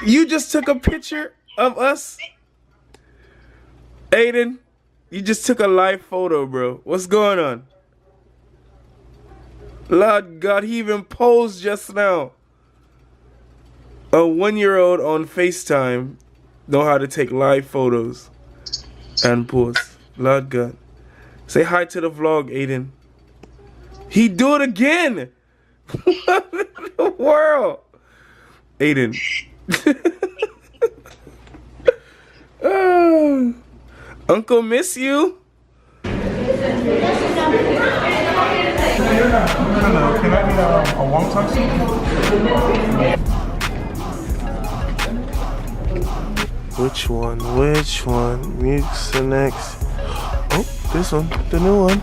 You just took a picture of us? Aiden, you just took a live photo, bro. What's going on? Lord God, he even posed just now. A 1-year-old on FaceTime know how to take live photos and post. Lord God. Say hi to the vlog, Aiden. He do it again. What in the world? Aiden. Uncle miss you. Hello, can I get a wonton soup? Which one? Which one? Mix and X. Oh, this one, the new one.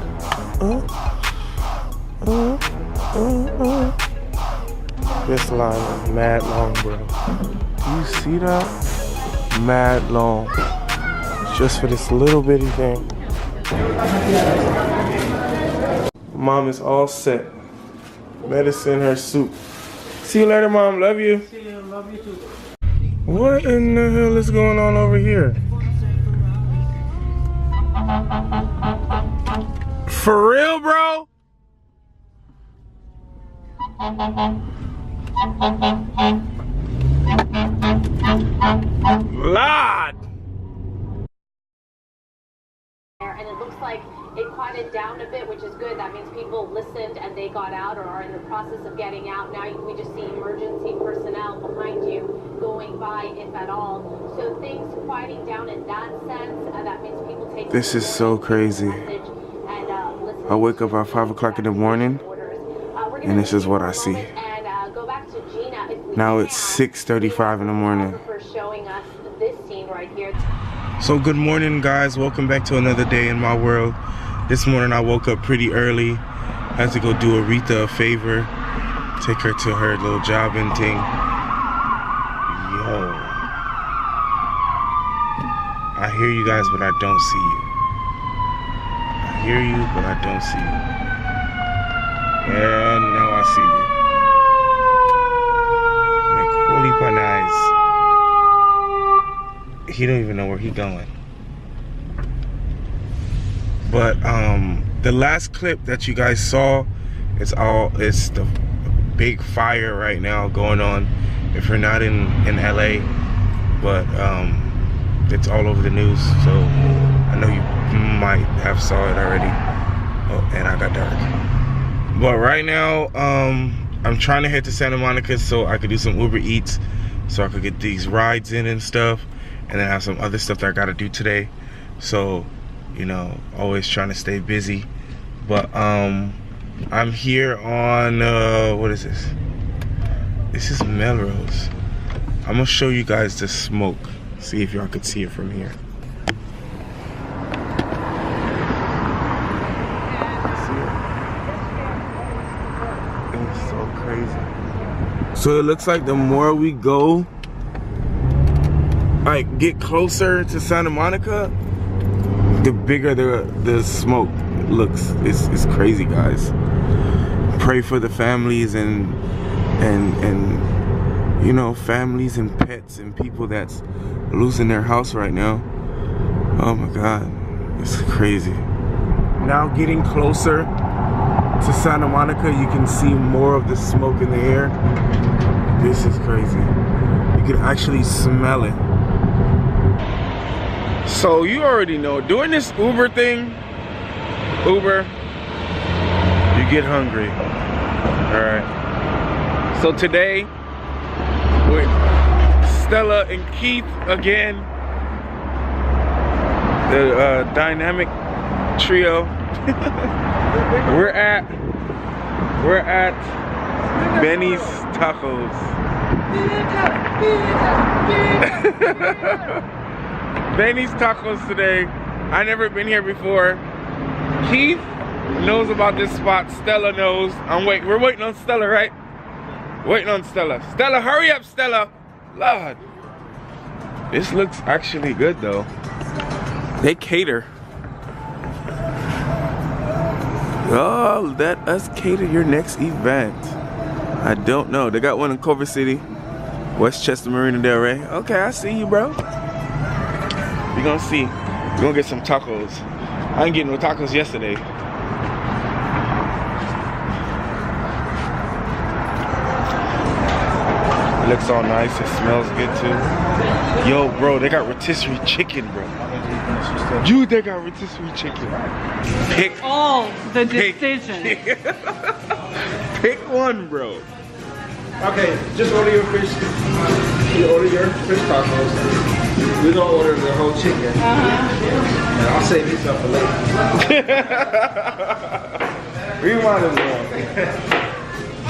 This line is mad long, bro. Do you see that? Mad long. Just for this little bitty thing. Mom is all set. Medicine, her soup. See you later, Mom. Love you. See you. Love you too. What in the hell is going on over here? For real, bro? Lord! And it looks like it quieted down a bit, which is good. That means people listened and they got out or are in the process of getting out. Now we just see emergency personnel behind you going by, if at all. So things quieting down in that sense. That means people take. This is so crazy. I wake up at 5 o'clock in the morning, and this is what I see. Now it's 6:35 in the morning. So good morning, guys. Welcome back to another day in my world. This morning I woke up pretty early. I had to go do Aretha a favor, take her to her little jobbing thing. Yo, I hear you guys, but I don't see you. I hear you, but I don't see you. And now I see you. Make eyes. He don't even know where he going. But the last clip that you guys saw, it's the big fire right now going on. If you're not in LA, but it's all over the news, so I know you might have saw it already. Oh, and I got dark. But right now, I'm trying to head to Santa Monica so I could do some Uber Eats, so I could get these rides in and stuff, and then have some other stuff that I gotta do today. So, you know, always trying to stay busy. But I'm here on what is this? This is Melrose. I'm gonna show you guys the smoke. See if y'all could see it from here. It's so crazy. So it looks like the more we go, like get closer to Santa Monica, the bigger the smoke looks. It's crazy, guys. Pray for the families and you know, families and pets and people that's losing their house right now. Oh my God, it's crazy. Now getting closer to Santa Monica, you can see more of the smoke in the air. This is crazy. You can actually smell it. So you already know, doing this Uber thing, you get hungry. All right. So today, with Stella and Keith again, the dynamic trio. We're at Benny's Tacos. Benny's Tacos today. I never been here before. Keith knows about this spot. Stella knows. We're waiting on Stella, right? Waiting on Stella. Stella, hurry up, Stella. Lord. This looks actually good though. They cater. Oh, let us cater your next event. I don't know. They got one in Culver City. Westchester, Marina Del Rey. Okay, I see you, bro. We're gonna see. We're gonna get some tacos. I didn't get no tacos yesterday. It looks all nice. It smells good too. Yo, bro, they got rotisserie chicken, bro. Dude, they got rotisserie chicken. Pick. Oh, the decision. Pick one, bro. Okay, just order your fish. You order your fish tacos. We're gonna order the whole chicken. And I'll save you some for later. We might as well.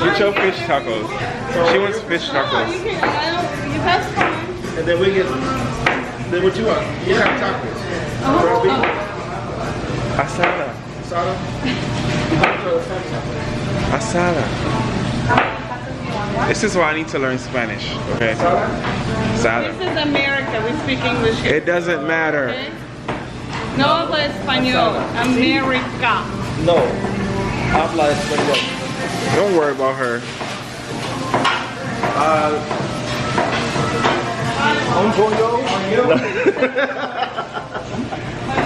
Get your fish tacos. She wants fish tacos. And then we get. Then what you want? You have tacos. Roast beef. Asada. Asada. Asada. This is why I need to learn Spanish, okay? Asada. This is America. We speak English here. It doesn't matter. Okay? No habla español. America. No. Habla español. Don't worry about her. Un pollo.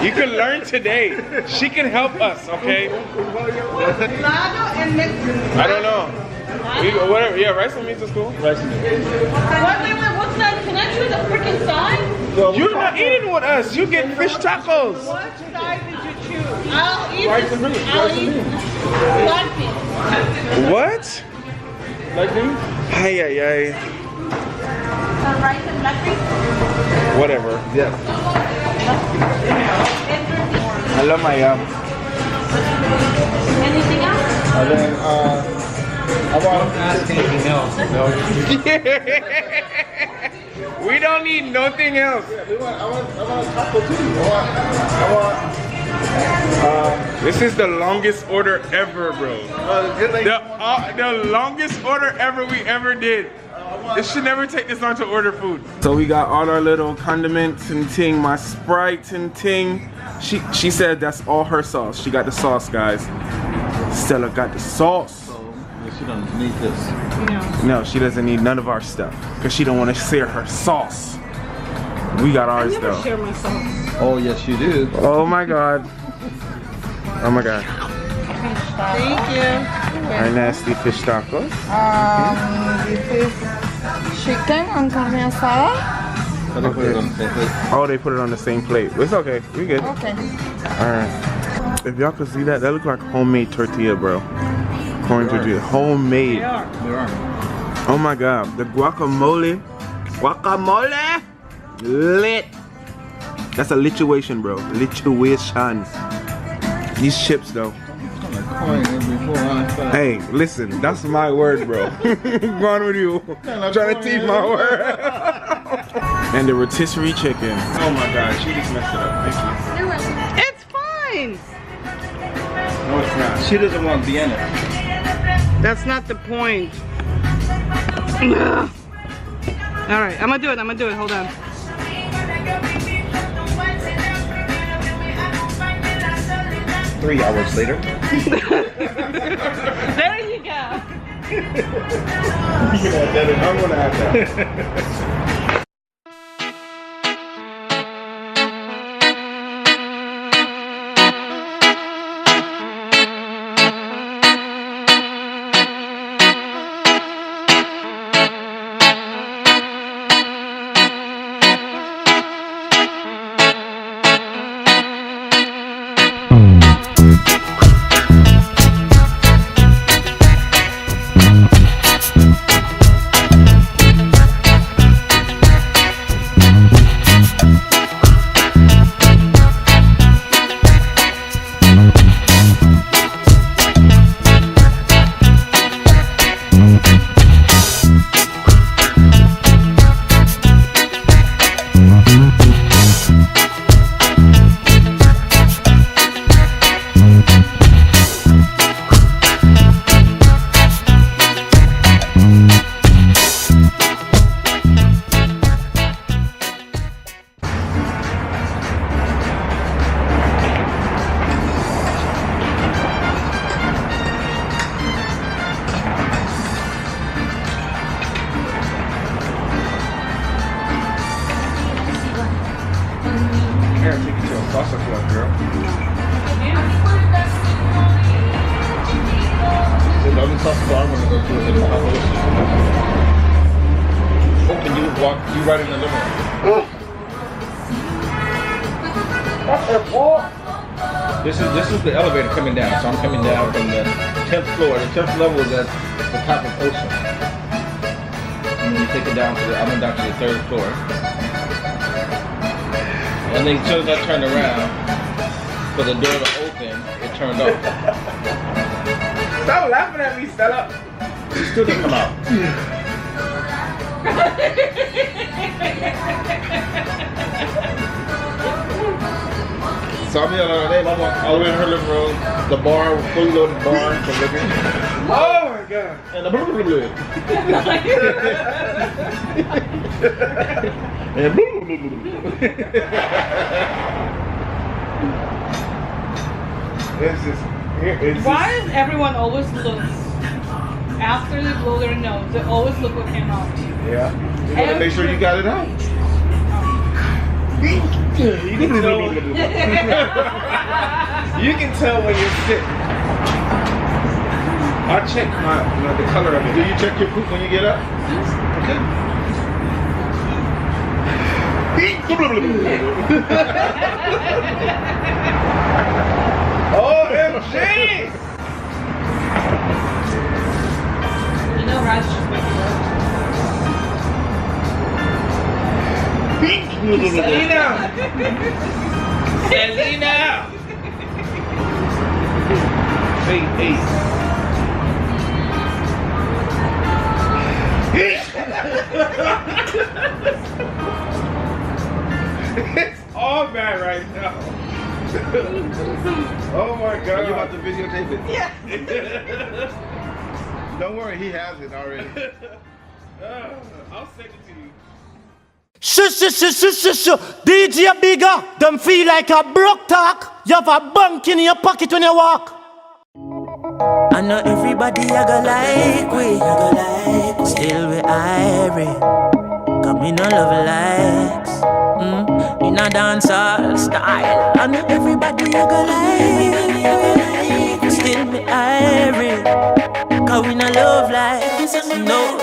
You can learn today. She can help us, okay? I don't know. Whatever. Yeah, rice and meat is cool. Rice and meat. Wait, what's that? Can I choose a freaking side? You're not eating with us. You get fish tacos. What side did you choose? I'll eat Rice and meat. I'll Rice and eat meat. black beans. What? Like me? Ay, ay, ay. Rice and black beans? Whatever. Yeah. I love my Anything else? And then, I want to ask anything else. We don't need nothing else. I want a taco too. I want This is the longest order ever, bro. The longest order ever we ever did. It should never take this long to order food. So we got all our little condiments and ting, my Sprite and ting. She said that's all her sauce. She got the sauce, guys. Stella got the sauce. She doesn't need this. No, she doesn't need none of our stuff because she don't want to share her sauce. We got ours though. Share my sauce. Oh yes, you do. Oh my god. Oh my god. Thank you. Our nasty fish tacos. This is chicken and carne asada. Oh, they put it on the same plate. It's okay. We good. Okay. Alright. If y'all could see that, that looks like homemade tortilla, bro. Corn tortilla. Homemade. They are. Oh my god. The guacamole. Guacamole! Lit. That's a lituation, bro. Lituation. These chips, though. Hey, listen. That's my word, bro. Go on with you. I'm trying to teach my word. And the rotisserie chicken. Oh my god. She just messed it up. Thank you. It's fine. No, it's not. She doesn't want Vienna. That's not the point. All right, I'm gonna do it. Hold on. Three hours later. There you go. I'm gonna have that. salsa club, girl. The only salsa club I want to go to is in Baja Ocean. Open, you right in the living room. This is the elevator coming down, so I'm coming down from the 10th floor. The 10th level is at the top of Ocean. And then you take it down to I went down to the 3rd floor. And then as soon as I turned around for the door to open, it turned off. Stop laughing at me, Stella. It still didn't come out. So I'm here all day. I walked all the way in her living room. The bar, fully loaded bar for living. Oh my god. And the blah, blah, blah. And blah, blah, blah, blah. Why does everyone always look after they blow their nose? They always look what came out. Yeah. You want to make sure you got it out. You can tell. You can tell when you're sick. I'll check the color of it. Do you check your poop when you get up? Okay. OMG! You know, Raj just went to work. Selena! Selena! Hey. It's all bad right now. Oh my god. Are you about to videotape it? Yeah. Don't worry, he has it already. I'll send it to you. Shush. DJ Biggas, them feel like a broke talk. You have a bunk in your pocket when you walk. I know everybody I go like we, still we irie. Cause me no love likes, in a dancehall style. I know everybody I go like, still we irie. Cause we no love likes, no.